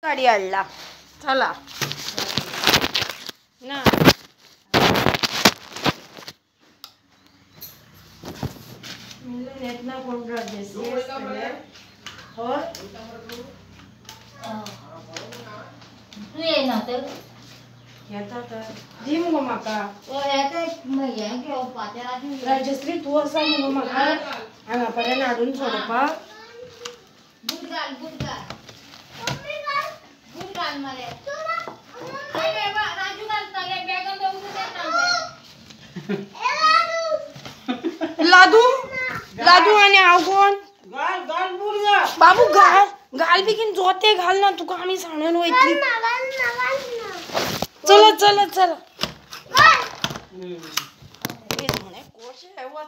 गाडी आणला चला ना नेट ना कोण हो तू ये ना तर येता तर दी मग म्हाका राजश्री तू असा मग म्हाका हांगा पर्यंत हाडून सोडपाक बूट घाल मरे राजू घालता बॅगान लादू लादू आणि हांव कोण बाबू घाल घाल बेगीन जोते घाल ना तुका आम्ही सांगून वयतली चला चला चला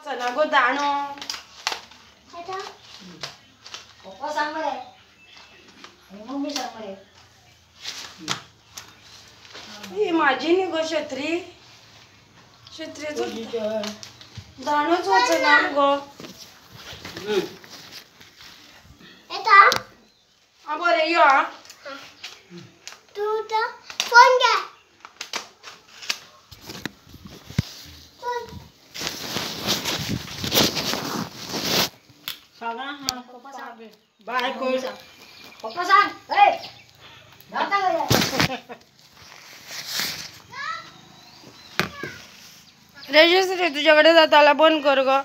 चला गो दाणो पप्पा सांग मरे मम्मी सांग मरे ही माझी नी गो छत्री छत्रेचो दाणोच वचना गो बरें यो आ तू तर फोन घे बाय कोण पप्पा सांग ए जाता गया रेजस रे तुझ्याकडे जाताला बंद कर ग